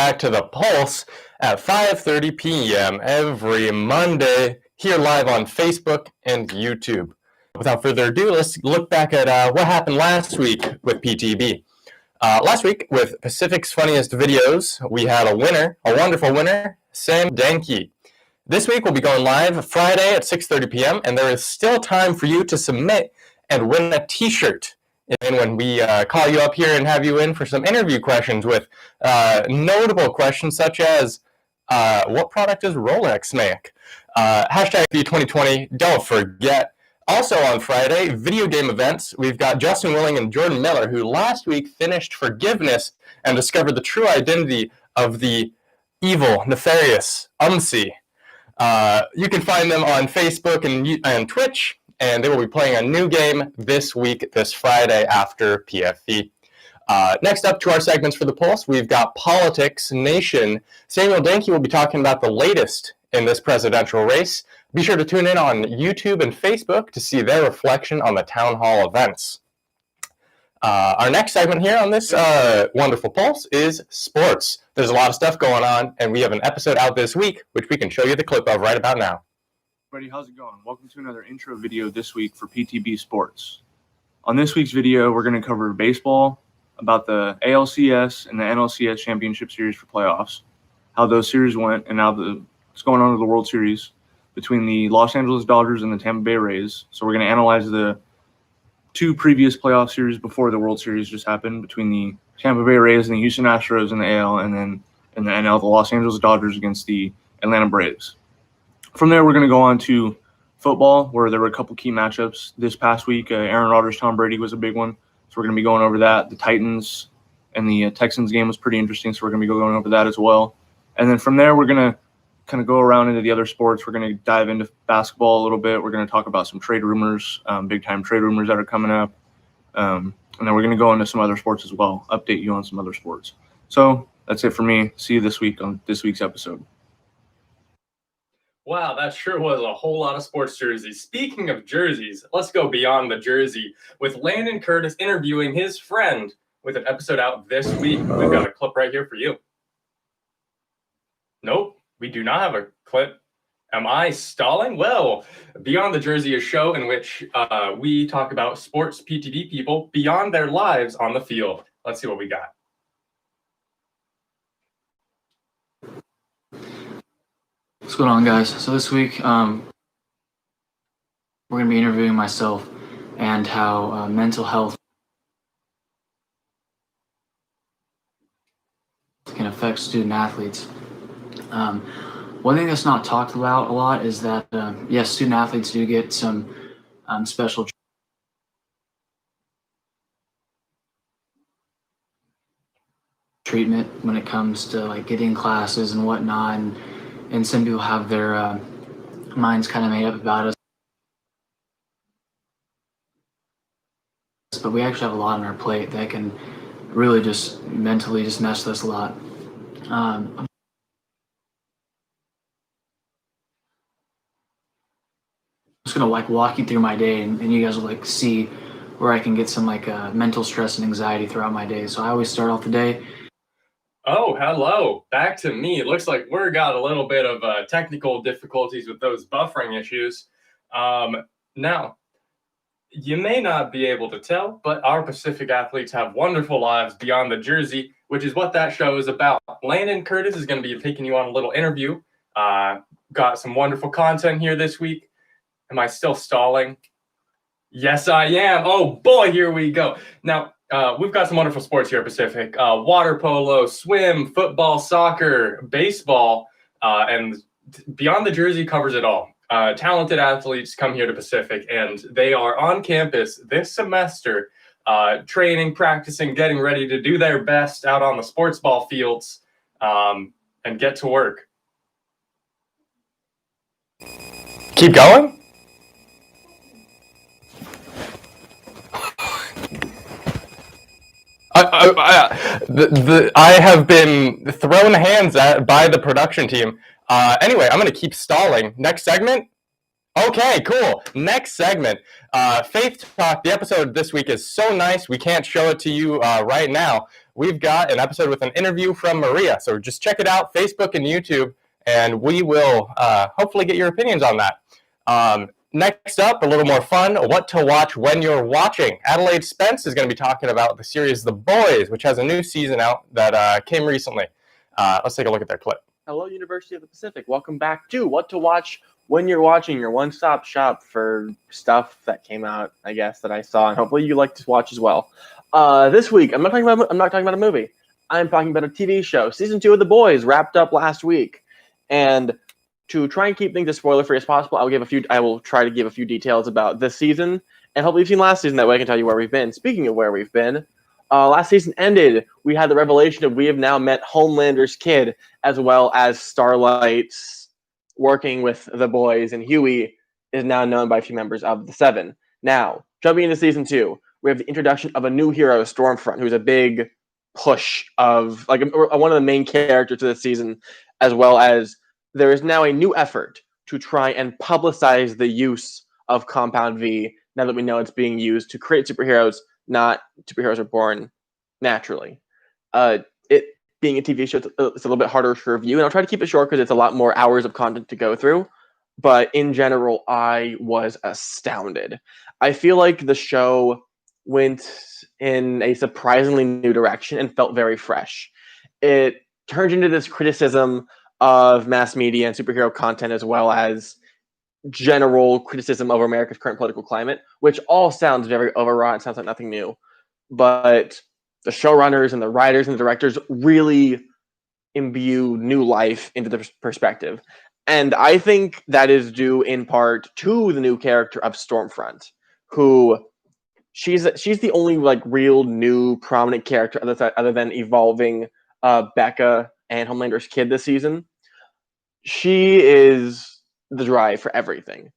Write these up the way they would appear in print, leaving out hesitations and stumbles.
back to The Pulse at 5:30 p.m. every Monday, here live on Facebook and YouTube. Without further ado, let's look back at what happened last week with PTB. Last week, with Pacific's Funniest Videos, we had a winner, a wonderful winner, Sam Danke. This week, we'll be going live Friday at 6:30 p.m., and there is still time for you to submit and win a t-shirt. And when we call you up here and have you in for some interview questions with notable questions such as, what product does Rolex make? Hashtag V2020, don't forget. Also on Friday, video game events, we've got Justin Willing and Jordan Miller, who last week finished Forgiveness and discovered the true identity of the evil, nefarious UMSI. You can find them on Facebook and Twitch, and they will be playing a new game this week, this Friday after PFE. Next up to our segments for the Pulse, we've got Politics Nation. Samuel Danke will be talking about the latest in this presidential race. Be sure to tune in on YouTube and Facebook to see their reflection on the town hall events. Our next segment here on this wonderful Pulse is sports. There's a lot of stuff going on, and we have an episode out this week, which we can show you the clip of right about now. Everybody, how's it going? Welcome to another intro video this week for PTB Sports. On this week's video, we're going to cover baseball, about the ALCS and the NLCS Championship Series for playoffs, how those series went, and now what's going on with the World Series between the Los Angeles Dodgers and the Tampa Bay Rays. So we're going to analyze the two previous playoff series before the World Series just happened between the Tampa Bay Rays and the Houston Astros in the AL, and then in the NL, the Los Angeles Dodgers against the Atlanta Braves. From there, we're going to go on to football, where there were a couple key matchups this past week. Aaron Rodgers, Tom Brady was a big one, so we're going to be going over that. The Titans and the Texans game was pretty interesting, so we're going to be going over that as well. And then from there, we're going to kind of go around into the other sports. We're going to dive into basketball a little bit. We're going to talk about some trade rumors, big-time trade rumors that are coming up. And then we're going to go into some other sports as well, update you on some other sports. So that's it for me. See you this week on this week's episode. Wow, that sure was a whole lot of sports jerseys. Speaking of jerseys, let's go beyond the jersey with Landon Curtis interviewing his friend with an episode out this week. We've got a clip right here for you. Nope, we do not have a clip. Am I stalling? Well, Beyond the Jersey, a show in which we talk about sports PTD people beyond their lives on the field. Let's see what we got. What's going on, guys? So this week, we're going to be interviewing myself and how mental health can affect student athletes. One thing that's not talked about a lot is that, yes, student athletes do get some special treatment when it comes to like getting classes and whatnot, and some people have their minds kind of made up about us. But we actually have a lot on our plate that can really just mentally just mess with us a lot. I'm just gonna like walk you through my day, and you guys will like see where I can get some like mental stress and anxiety throughout my day. So I always start off the day. Oh, hello. Back to me. It looks like we're got a little bit of technical difficulties with those buffering issues. Now, you may not be able to tell, but our Pacific athletes have wonderful lives beyond the jersey, which is what that show is about. Landon Curtis is going to be taking you on a little interview. Got some wonderful content here this week. Am I still stalling? Yes, I am. Oh, boy, here we go. Now, we've got some wonderful sports here at Pacific. Water polo, swim, football, soccer, baseball, and Beyond the Jersey covers it all. Talented athletes come here to Pacific, and they are on campus this semester, training, practicing, getting ready to do their best out on the sports ball fields, and get to work. Keep going? I have been thrown hands at by the production team. Anyway, I'm going to keep stalling. Next segment? Okay, cool. Next segment. Faith Talk. The episode this week is so nice, we can't show it to you right now. we've got an episode with an interview from Maria. So just check it out, Facebook and YouTube, and we will hopefully get your opinions on that. Next up, a little more fun, what to watch when you're watching. Adelaide Spence is going to be talking about the series The Boys, which has a new season out that came recently. Let's take a look at their clip. Hello, University of the Pacific. Welcome back to What to Watch When You're Watching, your one-stop shop for stuff that came out, I guess, that I saw, and hopefully you like to watch as well. This week, I'm not talking about a movie. I'm talking about a TV show. Season 2 of The Boys wrapped up last week, and to try and keep things as spoiler-free as possible, I will try to give a few details about this season, and hopefully you've seen last season. That way I can tell you where we've been. Speaking of where we've been, last season ended. We had the revelation of we have now met Homelander's kid, as well as Starlight's working with the boys, and Huey is now known by a few members of the Seven. Now, jumping into season 2, we have the introduction of a new hero, Stormfront, who's a big push of one of the main characters of this season, as well as there is now a new effort to try and publicize the use of Compound V now that we know it's being used to create superheroes, not superheroes are born naturally. It being a TV show, it's a little bit harder to review, and I'll try to keep it short because it's a lot more hours of content to go through. But in general, I was astounded. I feel like the show went in a surprisingly new direction and felt very fresh. It turned into this criticism of mass media and superhero content, as well as general criticism of America's current political climate, which all sounds very overwrought and sounds like nothing new. But the showrunners and the writers and the directors really imbue new life into the perspective. And I think that is due in part to the new character of Stormfront, who she's the only real new prominent character other than evolving Becca and Homelander's kid this season. She is the drive for everything.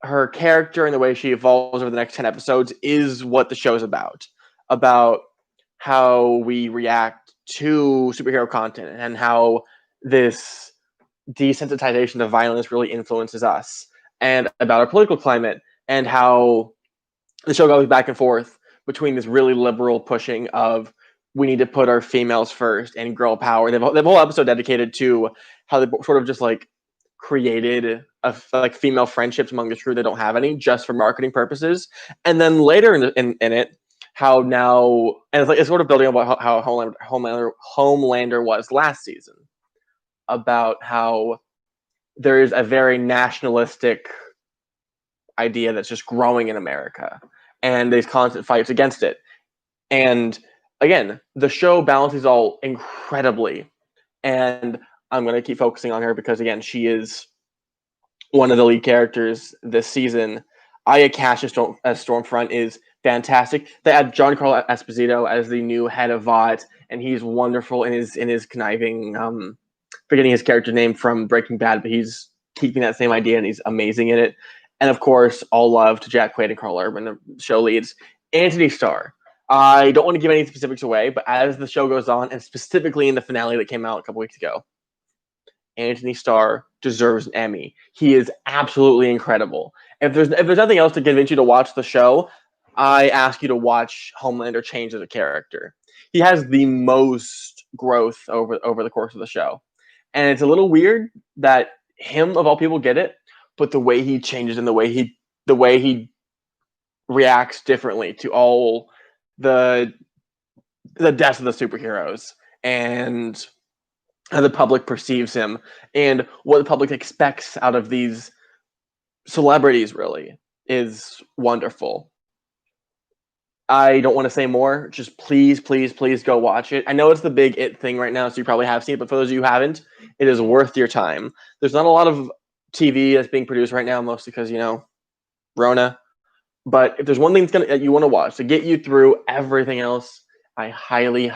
Her character and the way she evolves over the next 10 episodes is what the show's about how we react to superhero content and how this desensitization to violence really influences us, and about our political climate, and how the show goes back and forth between this really liberal pushing of we need to put our females first and girl power. They have a whole episode dedicated to how they sort of just created female friendships among the crew that don't have any, just for marketing purposes. And then later in it, how now, and it's sort of building about how Homelander was last season, about how there is a very nationalistic idea that's just growing in America, and there's constant fights against it. And again, the show balances all incredibly, and I'm going to keep focusing on her because, again, she is one of the lead characters this season. Aya Cash as Stormfront is fantastic. They had Giancarlo Esposito as the new head of VOT, and he's wonderful in his conniving. Forgetting his character name from Breaking Bad, but he's keeping that same idea, and he's amazing in it. And of course, all love to Jack Quaid and Carl Urban, the show leads. Anthony Starr. I don't want to give any specifics away, but as the show goes on, and specifically in the finale that came out a couple weeks ago, Anthony Starr deserves an Emmy. He is absolutely incredible. If there's nothing else to convince you to watch the show, I ask you to watch Homelander change as a character. He has the most growth over the course of the show. And it's a little weird that him, of all people, get it, but the way he changes and the way he reacts differently to all the deaths of the superheroes, and how the public perceives him, and what the public expects out of these celebrities, really is wonderful. I don't want to say more. Just please go watch it. I know it's the big it thing right now, so you probably have seen it, but for those of you who haven't, it is worth your time. There's not a lot of TV that's being produced right now, mostly because, Rona. But if there's one thing that you want to watch to get you through everything else, I highly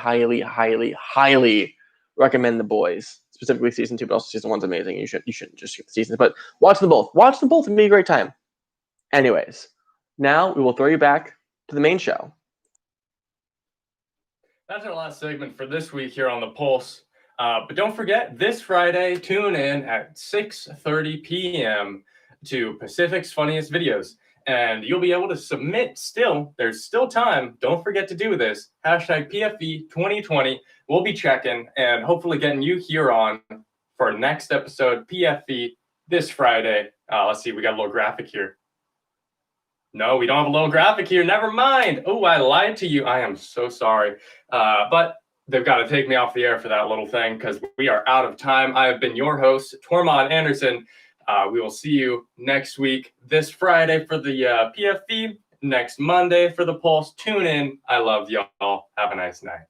recommend The Boys, specifically season 2, but also season 1's amazing. You shouldn't just skip the seasons, but watch them both. Watch them both and be a great time. Anyways, now we will throw you back to the main show. That's our last segment for this week here on The Pulse. But don't forget, this Friday, tune in at 6:30 p.m. to Pacific's Funniest Videos. and you'll be able to submit still. There's still time. Don't forget to do this. Hashtag PFE 2020. We'll be checking and hopefully getting you here on for our next episode, PFE, this Friday. Let's see, we got a little graphic here. No, we don't have a little graphic here. Never mind. Oh, I lied to you. I am so sorry. But they've got to take me off the air for that little thing because we are out of time. I have been your host, Tormod Andersen. We will see you next week, this Friday for the PFE, next Monday for the Pulse. Tune in. I love y'all. Have a nice night.